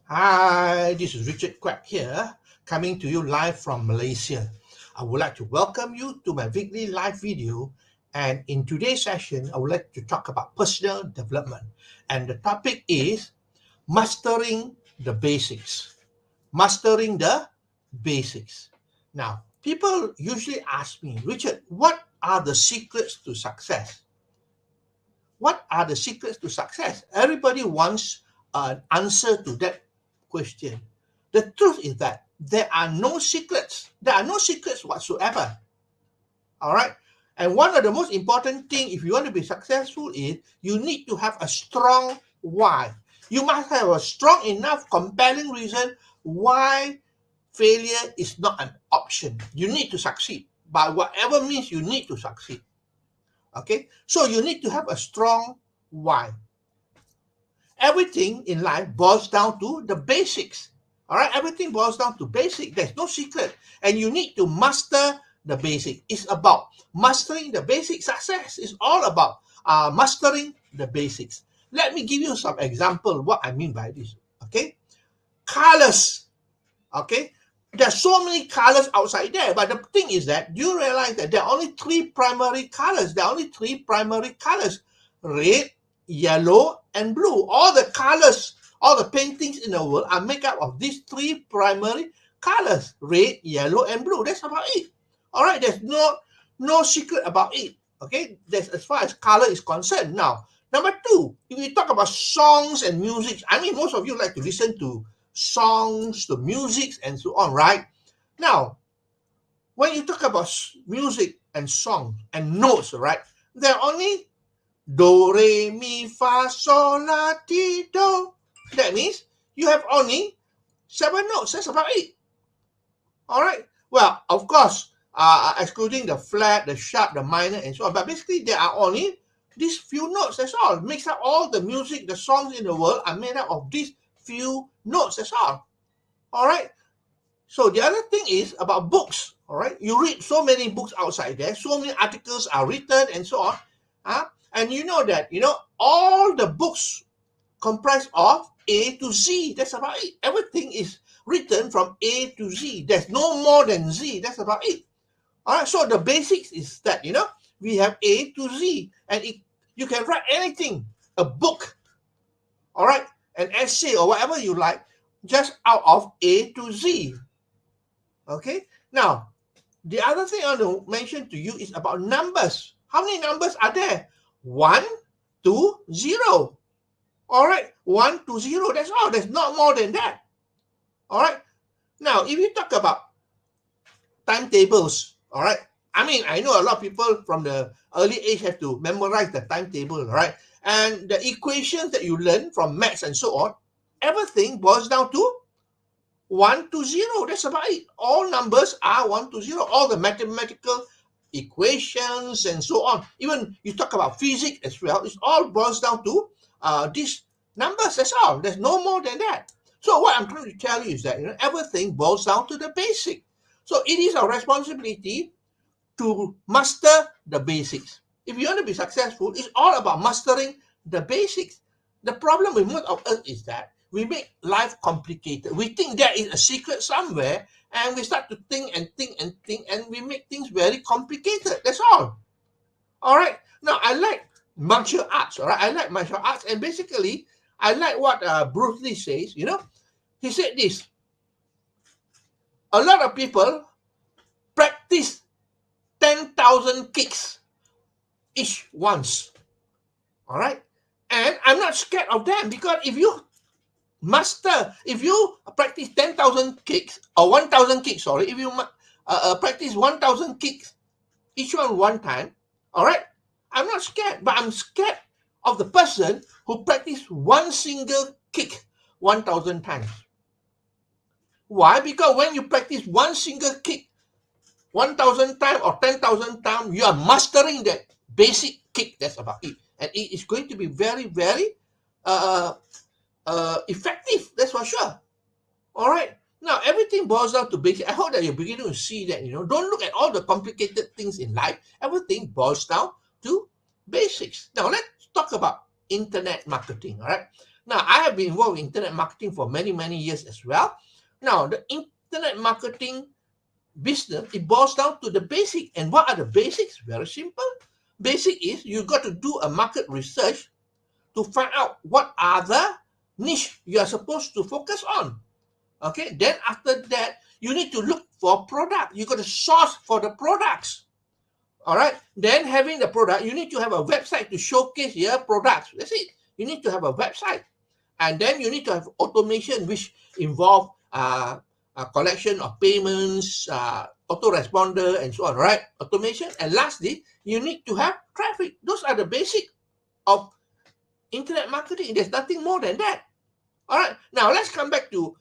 Hi, this is Richard Quack here, coming to you live from Malaysia. I would like to welcome you to my weekly live video. And in today's session, I would like to talk about personal development. And the topic is mastering the basics. Mastering the basics. Now, people usually ask me, Richard, what are the secrets to success? What are the secrets to success? Everybody wants an answer to that question. The truth is that there are no secrets. There are no secrets whatsoever. All right. And one of the most important thing, if you want to be successful, is you need to have a strong why. You must have a strong enough, compelling reason why failure is not an option. You need to succeed. By whatever means, you need to succeed. Okay, so you need to have a strong why. Everything in life boils down to the basics. All right, everything boils down to basic. There's no secret, and you need to master the basic. It's about mastering the basic. Success is all about mastering the basics. Let me give you some example what I mean by this. Okay, colors. Okay, there's so many colors outside there, but the thing is that you realize that there are only three primary colors. There are only three primary colors: red, yellow, and blue. All the colors, all the paintings in the world are made up of these three primary colors: red, yellow, and blue. That's about it. All right, there's no secret about it. Okay, that's as far as color is concerned. Now, number two, if we talk about songs and music, I mean, most of you like to listen to songs, the music, and so on, right? Now, when you talk about music and song and notes, right, there are only do, re, mi, fa, sol, la, ti, do. That means you have only 7 notes. That's about it. All right. Well, of course, excluding the flat, the sharp, the minor, and so on. But basically, there are only these few notes. That's all. Makes up all the music, the songs in the world are made up of these few notes. That's all. All right. So the other thing is about books. All right, you read so many books outside there, so many articles are written and so on. And you know that all the books comprise of A to Z. That's about it. Everything is written from A to Z. There's no more than Z. That's about it. All right. So the basics is that we have A to Z, and you can write anything, a book, all right, an essay or whatever you like, just out of A to Z. Okay. Now, the other thing I want to mention to you is about numbers. How many numbers are there? 1 to 0. All right. 1 to 0. That's all. There's not more than that. All right. Now, if you talk about timetables, all right. I mean, I know a lot of people from the early age have to memorize the timetable, right? And the equations that you learn from maths and so on, everything boils down to 1 to 0. That's about it. All numbers are 1 to 0. All the mathematical equations and so on. Even you talk about physics as well. It all boils down to these numbers. That's all. There's no more than that. So what I'm trying to tell you is that everything boils down to the basic. So it is our responsibility to master the basics. If you want to be successful, it's all about mastering the basics. The problem with most of us is that we make life complicated. We think there is a secret somewhere, and we start to think and think and think, and we make things very complicated. That's all. All right. Now, I like martial arts. All right. I like martial arts, and basically, I like what Bruce Lee says. He said this: a lot of people practice 10,000 kicks each once. All right. And I'm not scared of them, because if you practice 10,000 kicks or 1,000 kicks, sorry, if you practice 1,000 kicks, each one time, all right, I'm not scared, but I'm scared of the person who practice one single kick 1,000 times. Why? Because when you practice one single kick 1,000 times or 10,000 times, you are mastering that basic kick. That's about it. And it is going to be very, very effective. That's for sure. All right. Now, everything boils down to basic. I hope that you're beginning to see that, don't look at all the complicated things in life. Everything boils down to basics. Now, let's talk about internet marketing. All right. Now, I have been involved in internet marketing for many, many years as well. Now, the internet marketing business, it boils down to the basic. And what are the basics? Very simple. Basic is you got to do a market research to find out what are the niche you are supposed to focus on. Okay, then after that, you need to look for product. You got to source for the products. All right, then having the product, you need to have a website to showcase your products. That's it. You need to have a website, and then you need to have automation, which involve a collection of payments, autoresponder, and so on. Right, automation, and lastly, you need to have traffic. Those are the basic of internet marketing. There's nothing more than that. All right, now let's come back to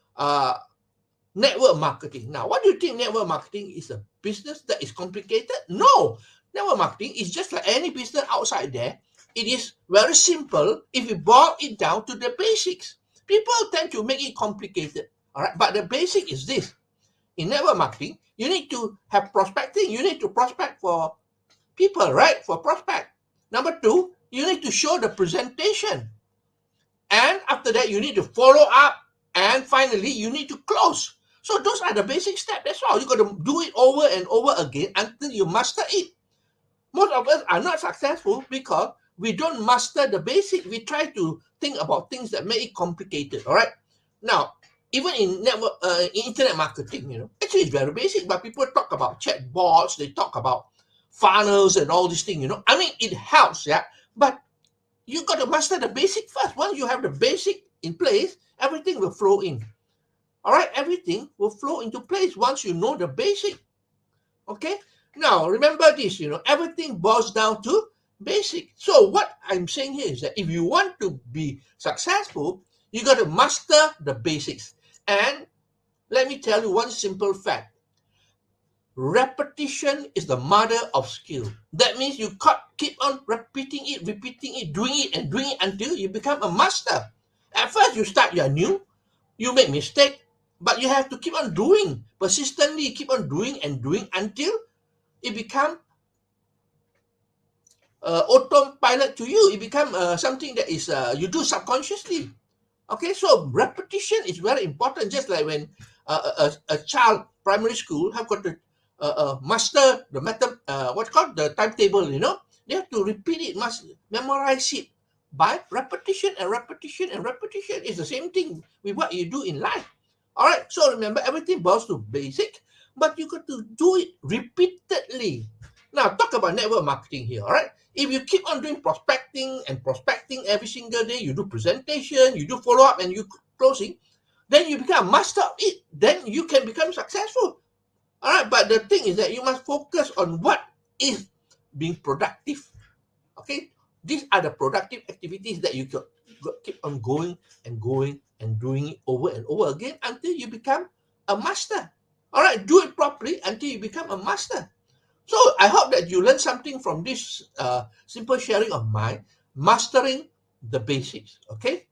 network marketing. Now, what do you think network marketing is a business that is complicated? No, network marketing is just like any business outside there. It is very simple if you boil it down to the basics. People tend to make it complicated, all right? But the basic is this. In network marketing, you need to have prospecting. You need to prospect for people, right? For prospect. Number two, you need to show the presentation. And after that, you need to follow up. And finally, you need to close. So those are the basic steps. That's all. You got to do it over and over again until you master it. Most of us are not successful because we don't master the basic. We try to think about things that make it complicated. All right. Now, even in network, internet marketing, actually it's very basic. But people talk about chatbots. They talk about funnels and all these things. I mean, it helps, yeah. But you got to master the basic first. Once you have the basic in place, everything will flow in. All right, everything will flow into place once you know the basic. Okay, now remember this, everything boils down to basic. So what I'm saying here is that if you want to be successful, you got to master the basics. And let me tell you one simple fact. Repetition is the mother of skill. That means you keep on repeating it, doing it until you become a master. At first, you're new, you make mistake, but you have to keep on doing, persistently keep on doing until it become autopilot to you. It become something that is you do subconsciously. Okay, so repetition is very important. Just like when a child, primary school, have got to master the what's called the timetable. They have to repeat it, must memorize it by repetition and repetition and repetition. It's the same thing with what you do in life. All right, so remember, everything boils to basic, but you got to do it repeatedly. Now, talk about network marketing here. All right, if you keep on doing prospecting every single day, you do presentation, you do follow up, and you closing, then you become a master of it. Then you can become successful. All right, but the thing is that you must focus on what is being productive. Okay, these are the productive activities that you keep on going and doing it over and over again until you become a master. All right, do it properly until you become a master. So I hope that you learn something from this simple sharing of mine, mastering the basics. Okay,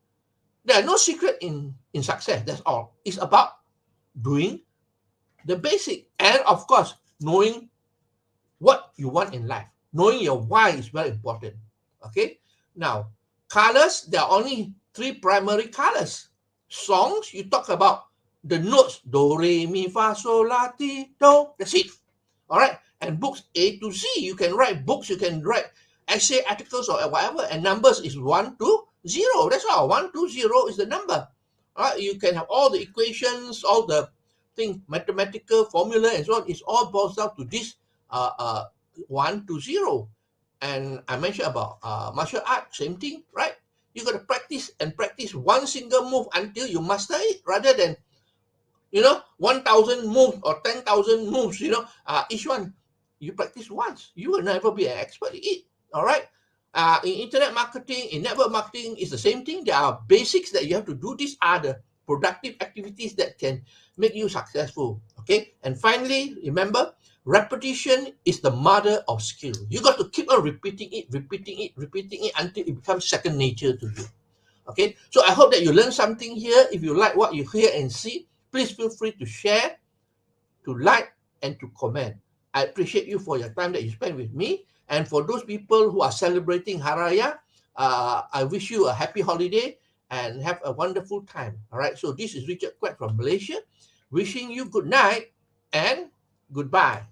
there are no secret in success. That's all. It's about doing the basic, and of course, knowing what you want in life. Knowing your why is very important. Okay, now colors, there are only 3 primary colors. Songs, you talk about the notes, do, re, mi, fa, sol, la, ti, do. That's it. All right, and books, A to Z. You can write books, you can write essay, articles, or whatever, and numbers is 1 to 0. That's all. 1 to 0 is the number. All right, you can have all the equations, all the thing, mathematical formula and so on. It all boils down to this 1 to 0. And I mentioned about martial art, same thing, right? You got to practice and practice one single move until you master it, rather than 1,000 moves or 10,000 moves. Each one you practice once, you will never be an expert in it. All right. In internet marketing, in network marketing, it's the same thing. There are basics that you have to do. These are the productive activities that can make you successful. Okay. And finally, remember, repetition is the mother of skill. You got to keep on repeating it until it becomes second nature to you. Okay. So I hope that you learn something here. If you like what you hear and see, please feel free to share, to like, and to comment. I appreciate you for your time that you spend with me. And for those people who are celebrating Hari Raya, I wish you a happy holiday. and have a wonderful time. All right. So this is Richard Quek from Malaysia, wishing you good night and goodbye.